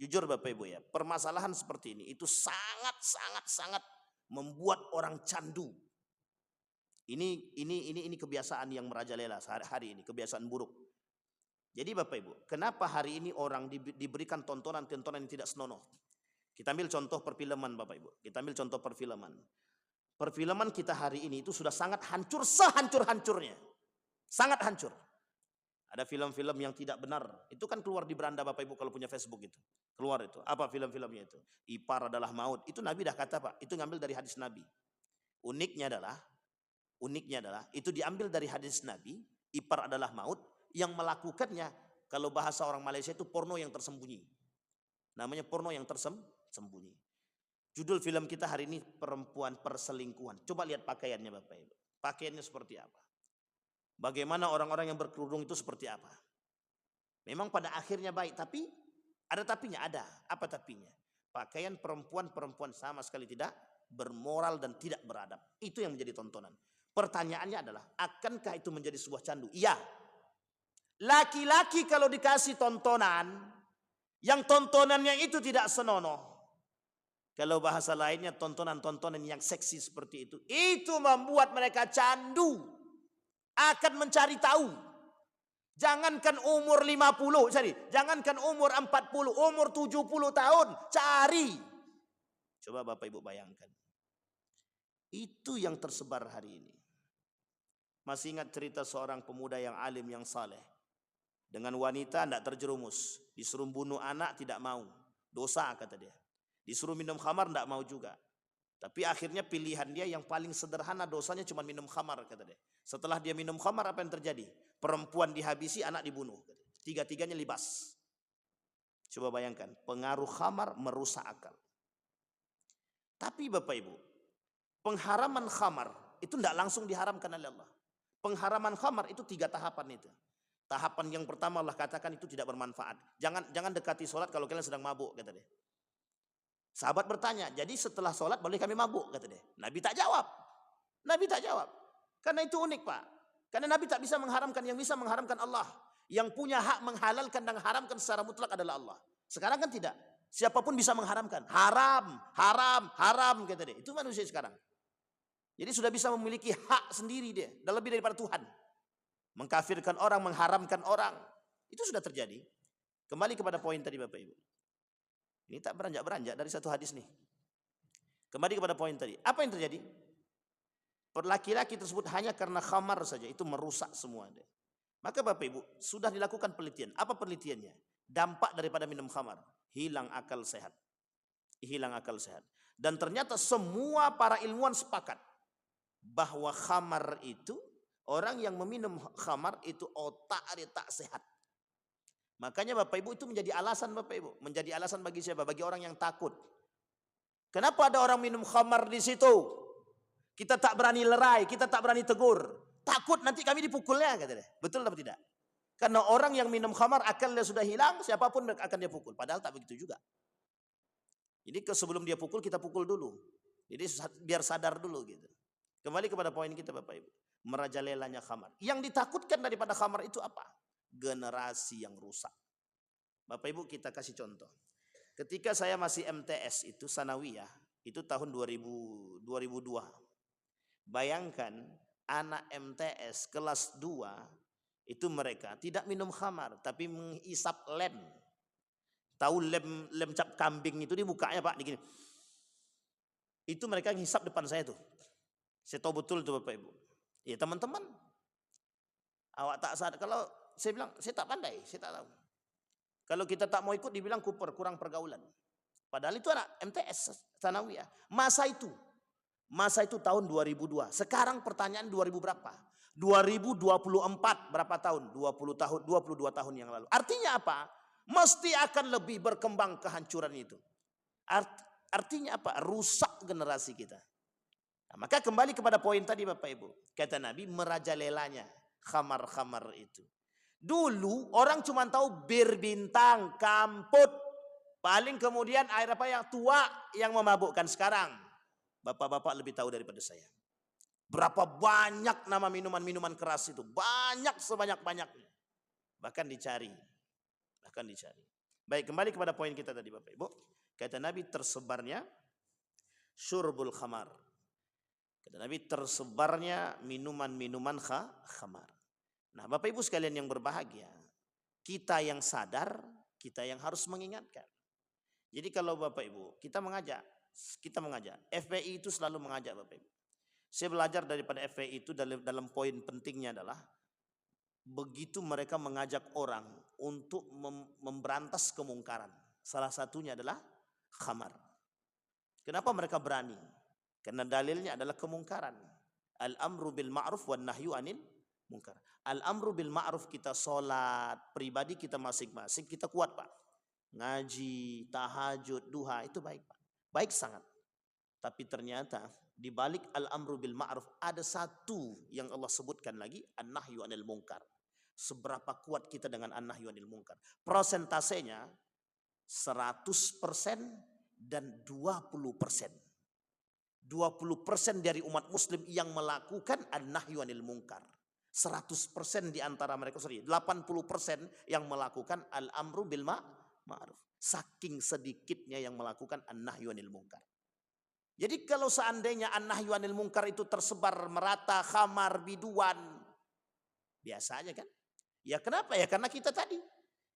Speaker 1: Jujur Bapak Ibu ya, permasalahan seperti ini itu sangat membuat orang candu. Ini kebiasaan yang merajalela hari ini, kebiasaan buruk. Jadi Bapak Ibu, kenapa hari ini orang diberikan tontonan yang tidak senonoh? Kita ambil contoh perfilman Bapak Ibu. Kita ambil contoh perfilman. Perfilman kita hari ini itu sudah sangat hancur, sehancur-hancurnya. Sangat hancur. Ada film-film yang tidak benar. Itu kan keluar di beranda Bapak Ibu kalau punya Facebook itu. Keluar itu. Apa film-filmnya itu? Ipar adalah maut. Itu Nabi dah kata Pak. Itu ngambil dari hadis Nabi. Uniknya adalah itu diambil dari hadis Nabi. Ipar adalah maut. Yang melakukannya, kalau bahasa orang Malaysia itu porno yang tersembunyi. Namanya porno yang tersembunyi. Judul film kita hari ini perempuan perselingkuhan. Coba lihat pakaiannya Bapak Ibu. Pakaiannya seperti apa? Bagaimana orang-orang yang berkerudung itu seperti apa? Memang pada akhirnya baik, tapi ada tapinya, ada. Apa tapinya? Pakaian perempuan sama sekali tidak bermoral dan tidak beradab. Itu yang menjadi tontonan. Pertanyaannya adalah, akankah itu menjadi sebuah candu? Iya. Laki-laki kalau dikasih tontonan, yang tontonannya itu tidak senonoh. Kalau bahasa lainnya tontonan-tontonan yang seksi seperti itu membuat mereka candu. Akan mencari tahu. Jangankan umur 50, jangankan umur 40, umur 70 tahun, cari. Coba Bapak Ibu bayangkan. Itu yang tersebar hari ini. Masih ingat cerita seorang pemuda yang alim, yang saleh. Dengan wanita tidak terjerumus. Disuruh bunuh anak tidak mau. Dosa kata dia. Disuruh minum khamar tidak mau juga. Tapi akhirnya pilihan dia yang paling sederhana, dosanya cuma minum khamar kata dia. Setelah dia minum khamar apa yang terjadi? Perempuan dihabisi, anak dibunuh. Tiga-tiganya libas. Coba bayangkan, pengaruh khamar merusak akal. Tapi Bapak Ibu, pengharaman khamar itu tidak langsung diharamkan oleh Allah. Pengharaman khamar itu 3 tahapan itu. Tahapan yang pertama Allah katakan itu tidak bermanfaat. Jangan dekati sholat kalau kalian sedang mabuk kata dia. Sahabat bertanya, jadi setelah sholat boleh kami mabuk kata dia. Nabi tak jawab. Karena itu unik Pak. Karena Nabi tak bisa mengharamkan, yang bisa mengharamkan Allah. Yang punya hak menghalalkan dan mengharamkan secara mutlak adalah Allah. Sekarang kan tidak. Siapapun bisa mengharamkan. Haram kata dia. Itu manusia sekarang. Jadi sudah bisa memiliki hak sendiri dia. Dan lebih daripada Tuhan. Mengkafirkan orang, mengharamkan orang. Itu sudah terjadi. Kembali kepada poin tadi Bapak Ibu. Ini tak beranjak-beranjak dari satu hadis nih. Kembali kepada poin tadi. Apa yang terjadi? Laki-laki tersebut hanya karena khamar saja. Itu merusak semua. Maka Bapak Ibu, sudah dilakukan penelitian. Apa penelitiannya? Dampak daripada minum khamar, hilang akal sehat. Hilang akal sehat. Dan ternyata semua para ilmuwan sepakat bahwa khamar itu, orang yang meminum khamar itu otak dia tak sehat. Makanya Bapak Ibu itu menjadi alasan Bapak Ibu, menjadi alasan bagi siapa? Bagi orang yang takut. Kenapa ada orang minum khamar di situ? Kita tak berani lerai, kita tak berani tegur. Takut nanti kami dipukulnya, kata dia. Betul atau tidak? Karena orang yang minum khamar akalnya sudah hilang, siapapun akan dia pukul. Padahal tak begitu juga. Jadi sebelum dia pukul, kita pukul dulu. Jadi biar sadar dulu gitu. Kembali kepada poin kita Bapak Ibu. Merajalelanya khamar. Yang ditakutkan daripada khamar itu apa? Generasi yang rusak. Bapak Ibu kita kasih contoh. Ketika saya masih MTS itu sanawiyah, itu tahun 2002. Bayangkan anak MTS kelas 2 itu mereka tidak minum khamar tapi menghisap lem. Tahu lem cap kambing itu dibukanya Pak, begini. Itu mereka ngisap depan saya tuh. Saya tahu betul tuh Bapak Ibu. Ya teman-teman, awak tak sadar. Kalau saya bilang saya tak pandai, saya tak tahu. Kalau kita tak mau ikut dibilang kuper, kurang pergaulan. Padahal itu anak MTS sanawiyah. Masa itu tahun 2002. Sekarang pertanyaan 2000 berapa? 2024 berapa tahun? 20 tahun, 22 tahun yang lalu. Artinya apa? Mesti akan lebih berkembang kehancuran itu. Artinya apa? Rusak generasi kita. Nah, maka kembali kepada poin tadi Bapak Ibu. Kata Nabi merajalelanya khamar-khamar itu. Dulu orang cuma tahu bir bintang, kamput. Paling kemudian air apa yang tua yang memabukkan. Sekarang bapak-bapak lebih tahu daripada saya. Berapa banyak nama minuman-minuman keras itu. Banyak sebanyak-banyaknya. Bahkan dicari. Baik, kembali kepada poin kita tadi Bapak Ibu. Kata Nabi tersebarnya syurbul khamar. Kata Nabi tersebarnya minuman-minuman khamar. Nah Bapak Ibu sekalian yang berbahagia. Kita yang sadar, kita yang harus mengingatkan. Jadi kalau Bapak Ibu, kita mengajak. FPI itu selalu mengajak Bapak Ibu. Saya belajar daripada FPI itu dalam poin pentingnya adalah begitu mereka mengajak orang untuk memberantas kemungkaran. Salah satunya adalah khamar. Kenapa mereka berani? Karena dalilnya adalah kemungkaran. Al-amru bil ma'ruf wan nahyu anil munkar. Al-amru bil ma'ruf kita sholat, pribadi kita masing-masing kita kuat Pak. Ngaji, tahajud, duha itu baik Pak. Baik sangat. Tapi ternyata di balik al-amru bil ma'ruf ada satu yang Allah sebutkan lagi, an-nahyu anil munkar. Seberapa kuat kita dengan an-nahyu anil munkar? Persentasenya 100% dan 20%. 20% dari umat muslim yang melakukan an-nahyu anil munkar. 100% di antara mereka, 80% yang melakukan al-amru bil ma'ruf. Saking sedikitnya yang melakukan an-nahyu anil munkar. Jadi kalau seandainya an-nahyu anil munkar itu tersebar merata, khamar, biduan, biasa aja kan? Ya kenapa? Ya karena kita tadi.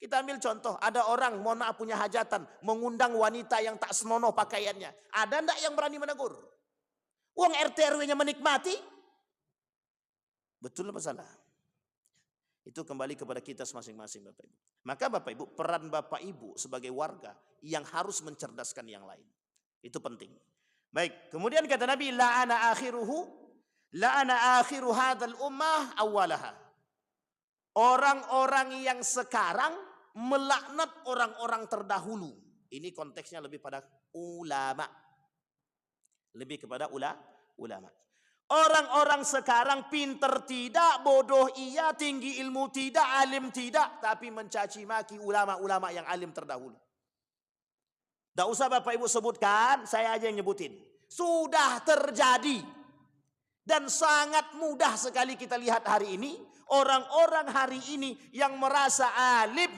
Speaker 1: Kita ambil contoh, ada orang mohon maaf punya hajatan, mengundang wanita yang tak senonoh pakaiannya. Ada enggak yang berani menegur? Uang RT RW-nya menikmati? Betul apa salah? Itu kembali kepada kita masing-masing Bapak Ibu. Maka Bapak Ibu, peran Bapak Ibu sebagai warga yang harus mencerdaskan yang lain. Itu penting. Baik, kemudian kata Nabi, la'ana akhiru hadzal ummah awwalaha. Orang-orang yang sekarang melaknat orang-orang terdahulu. Ini konteksnya lebih pada ulama. Lebih kepada ulama. Orang-orang sekarang pinter tidak, bodoh iya, tinggi ilmu tidak, alim tidak, tapi mencaci maki ulama-ulama yang alim terdahulu. Tidak usah Bapak Ibu sebutkan, saya aja yang nyebutin. Sudah terjadi. Dan sangat mudah sekali kita lihat hari ini. Orang-orang hari ini yang merasa alim.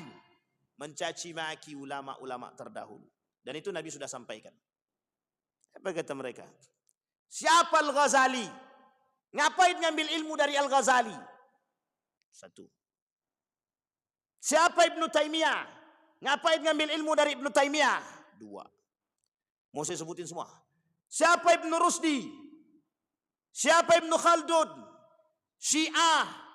Speaker 1: Mencaci maki ulama-ulama terdahulu. Dan itu Nabi sudah sampaikan. Apa kata mereka? Siapa Al-Ghazali? Ngapain ngambil ilmu dari Al-Ghazali? Satu. Siapa Ibnu Taimiyah? Ngapain ngambil ilmu dari Ibnu Taimiyah? Dua. Mau saya sebutin semua. Siapa Ibnu Rusdi? Siapa Ibnu Khaldun? Syiah.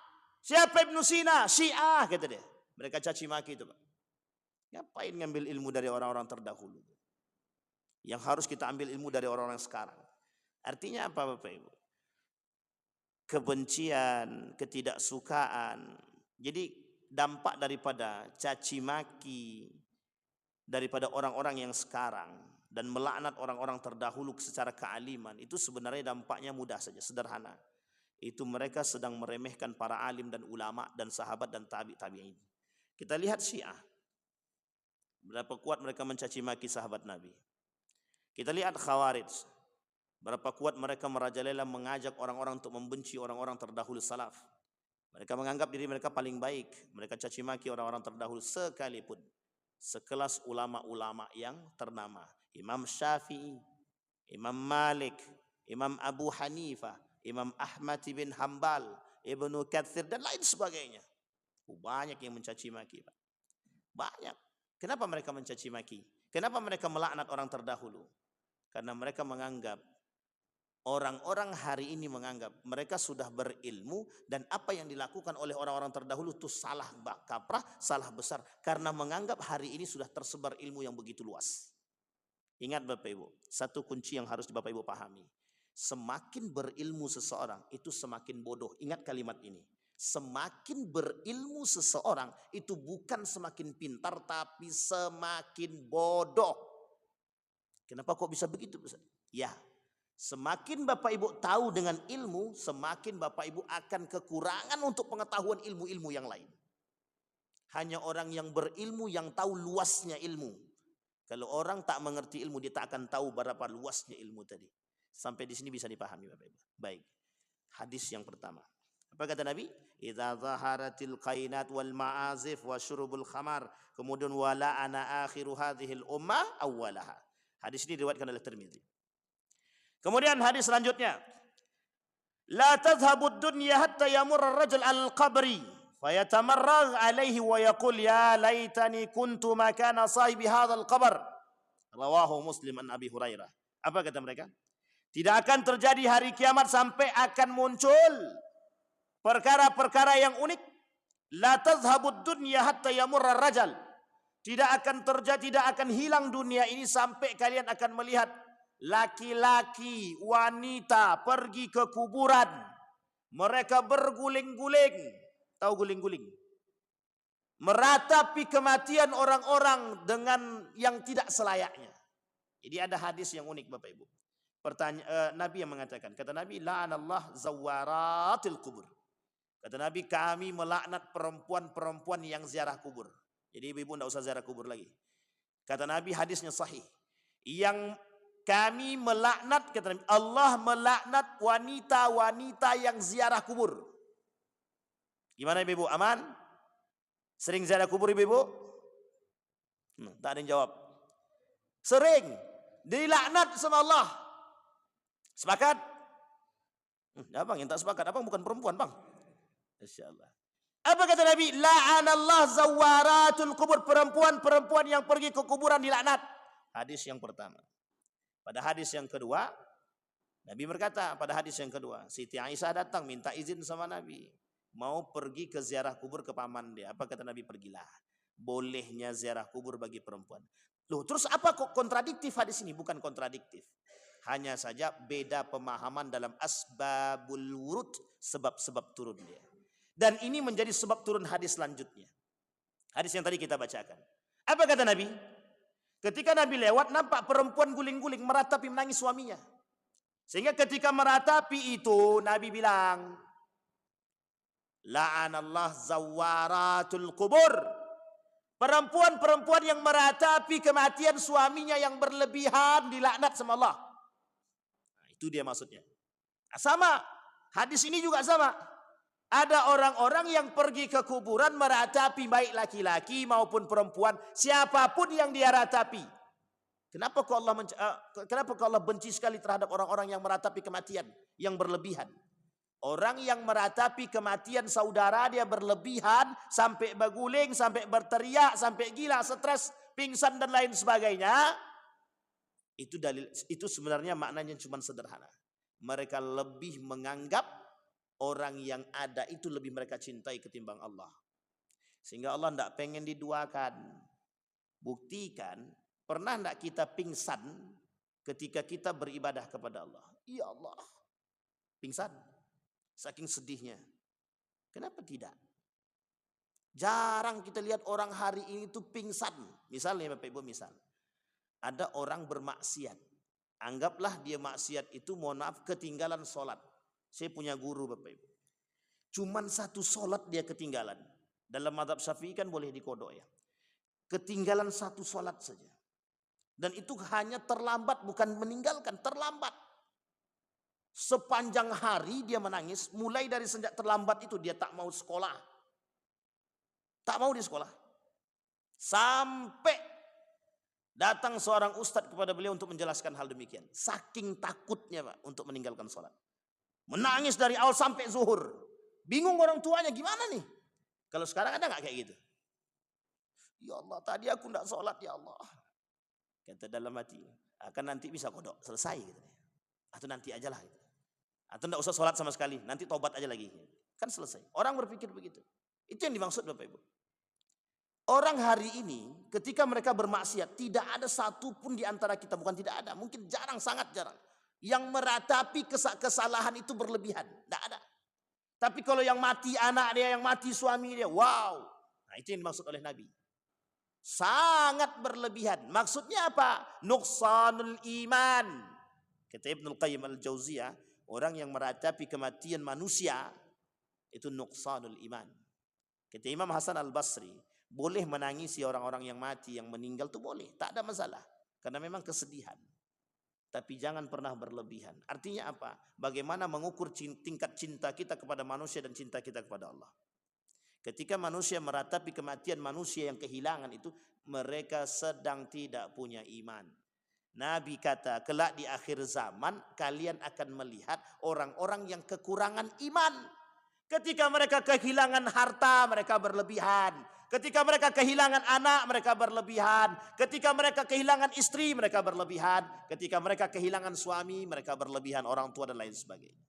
Speaker 1: Siapa Ibnu Sina? Syiah, kata dia. Mereka caci maki itu, Pak. Ngapain ngambil ilmu dari orang-orang terdahulu? Yang harus kita ambil ilmu dari orang-orang sekarang. Artinya apa, Bapak Ibu? Kebencian, ketidaksukaan. Jadi dampak daripada caci maki daripada orang-orang yang sekarang dan melaknat orang-orang terdahulu secara kealiman, itu sebenarnya dampaknya mudah saja, sederhana. Itu mereka sedang meremehkan para alim dan ulama dan sahabat dan tabi'in. Kita lihat Syiah, berapa kuat mereka mencaci maki sahabat Nabi. Kita lihat Khawarij, berapa kuat mereka merajalela mengajak orang-orang untuk membenci orang-orang terdahulu salaf. Mereka menganggap diri mereka paling baik. Mereka caci maki orang-orang terdahulu sekalipun. Sekelas ulama-ulama yang ternama. Imam Syafi'i, Imam Malik, Imam Abu Hanifah, Imam Ahmad bin Hanbal, Ibnu Katsir dan lain sebagainya. Banyak yang mencaci maki, Pak. Banyak. Kenapa mereka mencaci maki? Kenapa mereka melaknat orang terdahulu? Karena mereka menganggap, orang-orang hari ini menganggap mereka sudah berilmu dan apa yang dilakukan oleh orang-orang terdahulu itu salah kaprah, salah besar. Karena menganggap hari ini sudah tersebar ilmu yang begitu luas. Ingat Bapak Ibu, satu kunci yang harus Bapak Ibu pahami. Semakin berilmu seseorang itu semakin bodoh. Ingat kalimat ini. Semakin berilmu seseorang itu bukan semakin pintar tapi semakin bodoh. Kenapa kok bisa begitu? Ya, semakin Bapak Ibu tahu dengan ilmu, semakin Bapak Ibu akan kekurangan untuk pengetahuan ilmu-ilmu yang lain. Hanya orang yang berilmu yang tahu luasnya ilmu. Kalau orang tak mengerti ilmu, dia tak akan tahu berapa luasnya ilmu tadi. Sampai di sini bisa dipahami Bapak Ibu. Baik. Hadis yang pertama. Apa kata Nabi? Idza zaharatil qainat wal ma'azif wa syurubul khamar. Kemudian wala ana akhiru hadhil ummah awwalaha. Hadis ini diriwayatkan oleh Tirmidzi. Kemudian hadis selanjutnya. La tadhhabud dunya hatta yamurra ar-rajul al-qabri fayatamarragh alayhi wa yaqul ya laitani kuntu makana sahibi hadzal qabr. Rawahu Muslim an Abi Hurairah. Apa kata mereka? Tidak akan terjadi hari kiamat sampai akan muncul perkara-perkara yang unik. La tadhhabud dunya hatta yamurra ar-rajul. Tidak akan terjadi, tidak akan hilang dunia ini sampai kalian akan melihat laki-laki, wanita pergi ke kuburan. Mereka berguling-guling. Tahu guling-guling? Meratapi kematian orang-orang dengan yang tidak selayaknya. Jadi ada hadis yang unik Bapak Ibu. Nabi yang mengatakan, kata Nabi, la'anallah zawaratil kubur. Kata Nabi, kami melaknat perempuan-perempuan yang ziarah kubur. Jadi ibu-ibu tidak usah ziarah kubur lagi. Kata Nabi, hadisnya sahih. Yang kami melaknat, kata Nabi, Allah melaknat wanita-wanita yang ziarah kubur. Gimana ibu-ibu? Aman? Sering ziarah kubur ibu-ibu? Tak ada yang jawab. Sering. Dilaknat sama Allah. Sepakat? Abang yang tak sepakat. Abang bukan perempuan bang. InsyaAllah. Apa kata Nabi? La'anallah zawaratul kubur. Perempuan-perempuan yang pergi ke kuburan dilaknat. Hadis yang pertama. Pada hadis yang kedua, Nabi berkata pada hadis yang kedua, Siti Aisyah datang minta izin sama Nabi. Mau pergi ke ziarah kubur ke paman dia. Apa kata Nabi? Pergilah. Bolehnya ziarah kubur bagi perempuan. Loh, terus apa kok kontradiktif hadis ini? Bukan kontradiktif. Hanya saja beda pemahaman dalam asbabul wurud, sebab-sebab turun dia. Dan ini menjadi sebab turun hadis selanjutnya. Hadis yang tadi kita bacakan. Apa kata Nabi? Ketika Nabi lewat, nampak perempuan guling-guling meratapi menangis suaminya. Sehingga ketika meratapi itu, Nabi bilang, la'anallah zawaratul kubur. Perempuan-perempuan yang meratapi kematian suaminya yang berlebihan dilaknat sama Allah. Nah, itu dia maksudnya. Nah, sama, hadis ini juga sama. Ada orang-orang yang pergi ke kuburan meratapi baik laki-laki maupun perempuan, siapapun yang dia ratapi. Kenapa kok Allah benci sekali terhadap orang-orang yang meratapi kematian yang berlebihan? Orang yang meratapi kematian saudara dia berlebihan sampai berguling, sampai berteriak, sampai gila, stres, pingsan dan lain sebagainya. Itu sebenarnya maknanya cuma sederhana. Mereka lebih menganggap orang yang ada itu lebih mereka cintai ketimbang Allah. Sehingga Allah tidak pengen diduakan. Buktikan, pernah tidak kita pingsan ketika kita beribadah kepada Allah? Ya Allah, pingsan. Saking sedihnya. Kenapa tidak? Jarang kita lihat orang hari ini itu pingsan. Misalnya Bapak Ibu, misal ada orang bermaksiat. Anggaplah dia maksiat itu, mohon maaf, ketinggalan sholat. Saya punya guru Bapak Ibu. Cuman satu sholat dia ketinggalan. Dalam mazhab Syafi'i kan boleh dikodok ya. Ketinggalan satu sholat saja. Dan itu hanya terlambat, bukan meninggalkan, terlambat. Sepanjang hari dia menangis. Mulai dari sejak terlambat itu dia tak mau sekolah. Tak mau di sekolah. Sampai datang seorang ustadz kepada beliau untuk menjelaskan hal demikian. Saking takutnya Pak untuk meninggalkan sholat. Menangis dari awal sampai zuhur. Bingung orang tuanya, gimana nih? Kalau sekarang ada nggak kayak gitu? Ya Allah, tadi aku tidak sholat ya Allah. Kata dalam hati, akan nanti bisa kodok, selesai gitu. Atau nanti aja lah. Gitu. Atau tidak usah sholat sama sekali, nanti tobat aja lagi. Kan selesai. Orang berpikir begitu. Itu yang dimaksud Bapak Ibu. Orang hari ini ketika mereka bermaksiat, tidak ada satupun di antara kita, bukan tidak ada, mungkin jarang, sangat jarang, yang meratapi kesalahan itu berlebihan. Tidak ada. Tapi kalau yang mati anak dia, yang mati suami dia, wow. Nah itu yang dimaksud oleh Nabi. Sangat berlebihan. Maksudnya apa? Nuqsanul iman. Kata Ibnul Qayyim al-Jauziyah, orang yang meratapi kematian manusia, itu nuqsanul iman. Kata Imam Hasan al-Basri, boleh menangisi orang-orang yang mati, yang meninggal itu boleh. Tak ada masalah. Karena memang kesedihan. Tapi jangan pernah berlebihan. Artinya apa? Bagaimana mengukur tingkat cinta kita kepada manusia dan cinta kita kepada Allah. Ketika manusia meratapi kematian manusia yang kehilangan itu, mereka sedang tidak punya iman. Nabi kata, kelak di akhir zaman kalian akan melihat orang-orang yang kekurangan iman. Ketika mereka kehilangan harta, mereka berlebihan. Ketika mereka kehilangan anak, mereka berlebihan. Ketika mereka kehilangan istri, mereka berlebihan. Ketika mereka kehilangan suami, mereka berlebihan, orang tua dan lain sebagainya.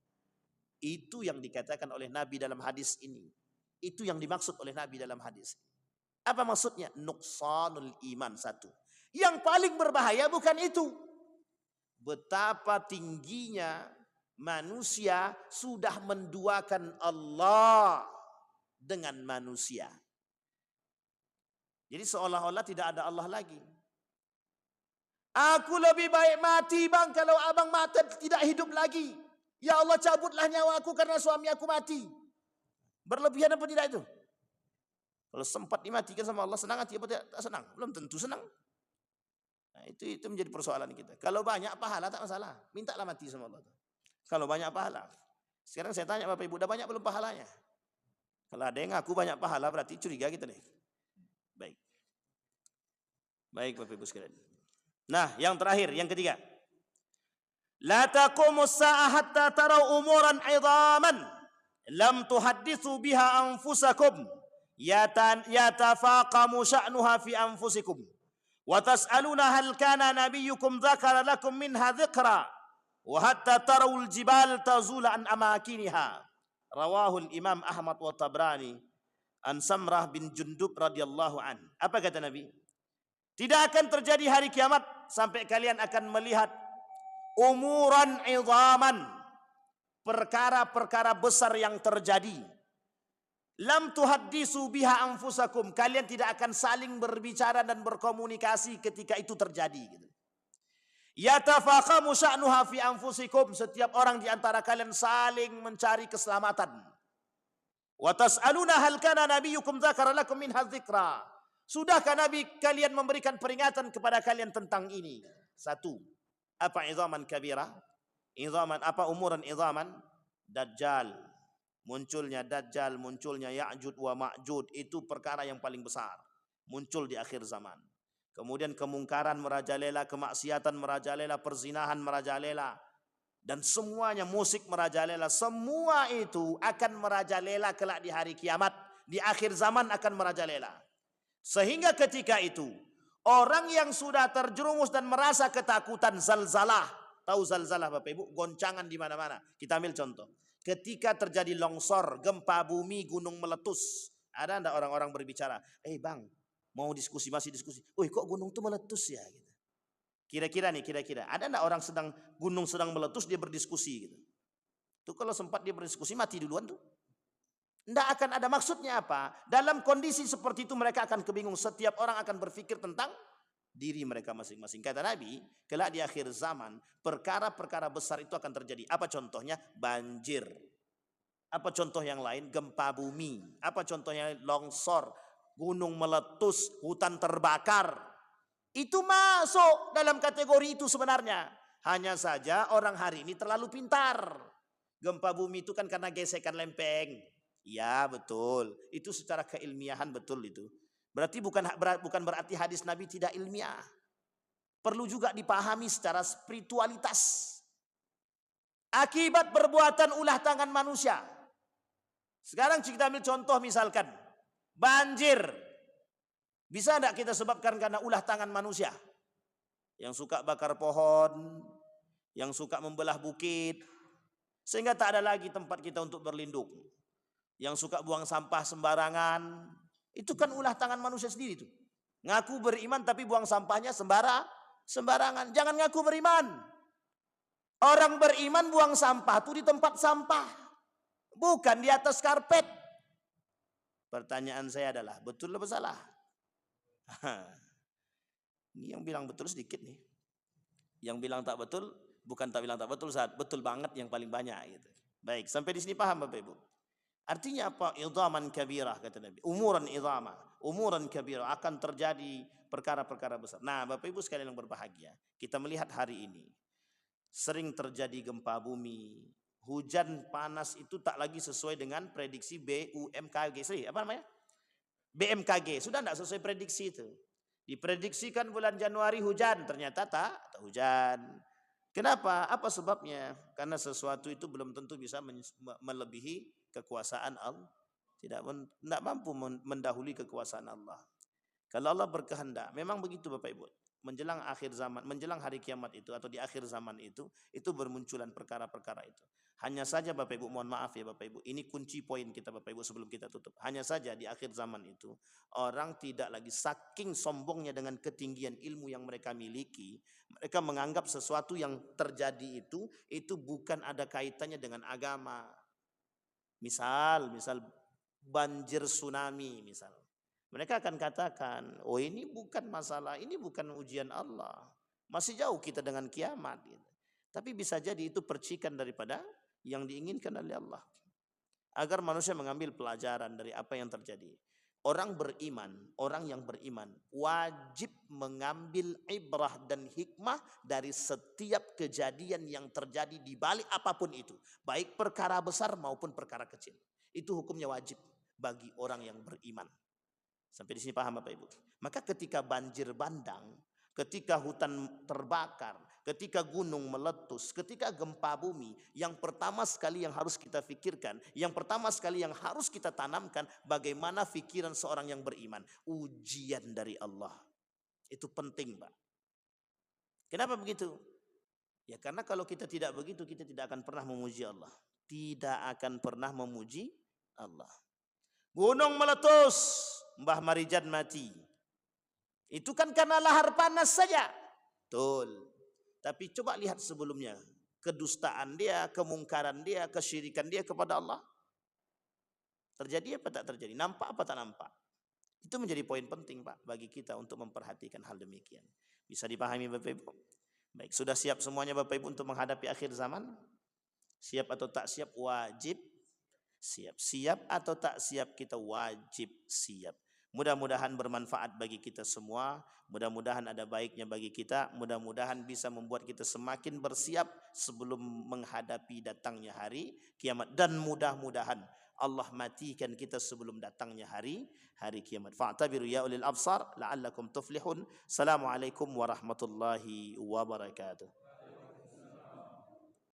Speaker 1: Itu yang dikatakan oleh Nabi dalam hadis ini. Itu yang dimaksud oleh Nabi dalam hadis. Apa maksudnya? Nuqsanul iman, satu. Yang paling berbahaya bukan itu. Betapa tingginya manusia sudah menduakan Allah dengan manusia. Jadi seolah-olah tidak ada Allah lagi. Aku lebih baik mati bang, kalau abang mati tidak hidup lagi. Ya Allah, cabutlah nyawaku karena suami aku mati. Berlebihan apa tidak itu? Kalau sempat dimatikan sama Allah, senang hati apa tidak? Tak senang. Belum tentu senang. Nah, itu menjadi persoalan kita. Kalau banyak pahala tak masalah. Mintalah mati sama Allah. Kalau banyak pahala. Sekarang saya tanya Bapak Ibu, udah banyak belum pahalanya? Kalau ada yang ngaku banyak pahala, berarti curiga kita nih. Baik. Baik Bapak Ibu sekalian. Nah, yang terakhir, yang ketiga. La taqumus sa'ah hatta tarau umuran 'idhaman lam tuhadditsu biha anfusakum yatafaqamu sya'nuha fi anfusikum wa tas'aluna hal kana nabiyyukum dzakara lakum minha dzikra wa hatta tarawul jibal tazula an amakiniha. Rawahul Imam Ahmad wa Tabrani an Samrah bin Jundub radhiyallahu an. Apa kata Nabi? Tidak akan terjadi hari kiamat sampai kalian akan melihat umuran idhaman, perkara-perkara besar yang terjadi. Lam tuhaddisu biha anfusakum, kalian tidak akan saling berbicara dan berkomunikasi ketika itu terjadi. Yatafaqamu sya'nuha fi anfusikum, setiap orang di antara kalian saling mencari keselamatan. Wa tas'aluna hal kana nabiyyukum dzakara lakum minha dzikra. Sudahkah Nabi kalian memberikan peringatan kepada kalian tentang ini? Satu, apa idhaman kabira? Idhaman apa? Umuran idhaman. Dajjal, munculnya Dajjal, munculnya Ya'jud wa Ma'jud, itu perkara yang paling besar. Muncul di akhir zaman. Kemudian kemungkaran merajalela, kemaksiatan merajalela, perzinahan merajalela. Dan semuanya, musik merajalela. Semua itu akan merajalela kelak di hari kiamat. Di akhir zaman akan merajalela. Sehingga ketika itu, orang yang sudah terjerumus dan merasa ketakutan, zalzalah, Tahu zalzalah Bapak Ibu? Goncangan di mana-mana. Kita ambil contoh. Ketika terjadi longsor, gempa bumi, gunung meletus. Ada enggak orang-orang berbicara? Bang, mau diskusi, masih diskusi. Kok gunung itu meletus ya? Gitu. Kira-kira ada enggak orang gunung sedang meletus dia berdiskusi gitu. Tuh kalau sempat dia berdiskusi mati duluan tuh. Enggak akan ada maksudnya apa? Dalam kondisi seperti itu mereka akan kebingung. Setiap orang akan berpikir tentang diri mereka masing-masing. Kata Nabi, kelak di akhir zaman perkara-perkara besar itu akan terjadi. Apa contohnya? Banjir. Apa contoh yang lain? Gempa bumi. Apa contohnya? Longsor, gunung meletus, hutan terbakar. Itu masuk dalam kategori itu sebenarnya. Hanya saja orang hari ini terlalu pintar. Gempa bumi itu kan karena gesekan lempeng. Ya betul. Itu secara keilmiahan betul itu. Berarti bukan berarti hadis Nabi tidak ilmiah. Perlu juga dipahami secara spiritualitas. Akibat perbuatan ulah tangan manusia. Sekarang kita ambil contoh misalkan. Banjir. Bisa tidak kita sebabkan karena ulah tangan manusia? Yang suka bakar pohon. Yang suka membelah bukit. Sehingga tak ada lagi tempat kita untuk berlindung. Yang suka buang sampah sembarangan. Itu kan ulah tangan manusia sendiri tuh. Ngaku beriman tapi buang sampahnya sembarangan. Jangan ngaku beriman. Orang beriman buang sampah tuh di tempat sampah. Bukan di atas karpet. Pertanyaan saya adalah, betul atau salah? Ini yang bilang betul sedikit nih. Yang bilang tak betul, bukan tak bilang tak betul, saat betul banget yang paling banyak gitu. Baik, sampai di sini paham Bapak Ibu? Artinya apa? Idhaman kabirah kata Nabi. Umuran idhama, umuran kabirah, akan terjadi perkara-perkara besar. Nah, Bapak Ibu sekalian yang berbahagia, kita melihat hari ini sering terjadi gempa bumi, hujan panas itu tak lagi sesuai dengan prediksi BUMKG. Apa namanya? BMKG. Sudah tidak sesuai prediksi itu. Diprediksikan bulan Januari hujan, ternyata tak hujan. Kenapa? Apa sebabnya? Karena sesuatu itu belum tentu bisa melebihi kekuasaan Allah. Tidak mampu mendahului kekuasaan Allah. Kalau Allah berkehendak, memang begitu Bapak Ibu. Menjelang akhir zaman, menjelang hari kiamat itu atau di akhir zaman itu bermunculan perkara-perkara itu. Hanya saja Bapak Ibu, mohon maaf ya Bapak Ibu, ini kunci poin kita Bapak Ibu sebelum kita tutup. Hanya saja di akhir zaman itu orang tidak lagi, saking sombongnya dengan ketinggian ilmu yang mereka miliki, mereka menganggap sesuatu yang terjadi itu bukan ada kaitannya dengan agama. Misal banjir tsunami misal. Mereka akan katakan, ini bukan masalah, ini bukan ujian Allah. Masih jauh kita dengan kiamat. Gitu. Tapi bisa jadi itu percikan daripada yang diinginkan oleh Allah. Agar manusia mengambil pelajaran dari apa yang terjadi. Orang yang beriman wajib mengambil ibrah dan hikmah dari setiap kejadian yang terjadi di balik apapun itu. Baik perkara besar maupun perkara kecil. Itu hukumnya wajib bagi orang yang beriman. Sampai di sini paham Bapak Ibu? Maka ketika banjir bandang, ketika hutan terbakar, ketika gunung meletus, ketika gempa bumi, yang pertama sekali yang harus kita pikirkan, yang pertama sekali yang harus kita tanamkan, bagaimana pikiran seorang yang beriman. Ujian dari Allah. Itu penting Pak. Kenapa begitu? Ya karena kalau kita tidak begitu, kita tidak akan pernah memuji Allah. Tidak akan pernah memuji Allah. Gunung meletus, Mbah Marijan mati. Itu kan karena lahar panas saja. Betul. Tapi coba lihat sebelumnya. Kedustaan dia, kemungkaran dia, kesyirikan dia kepada Allah. Terjadi apa tak terjadi? Nampak apa tak nampak? Itu menjadi poin penting Pak bagi kita untuk memperhatikan hal demikian. Bisa dipahami Bapak Ibu? Baik, sudah siap semuanya Bapak Ibu untuk menghadapi akhir zaman? Siap atau tak siap? Wajib siap. Siap atau tak siap, kita wajib siap. Mudah-mudahan bermanfaat bagi kita semua. Mudah-mudahan ada baiknya bagi kita. Mudah-mudahan bisa membuat kita semakin bersiap sebelum menghadapi datangnya hari kiamat. Dan mudah-mudahan Allah matikan kita sebelum datangnya hari kiamat. Fa'tabiru ya ulil absar la'allakum tuflihun. Assalamualaikum warahmatullahi wabarakatuh.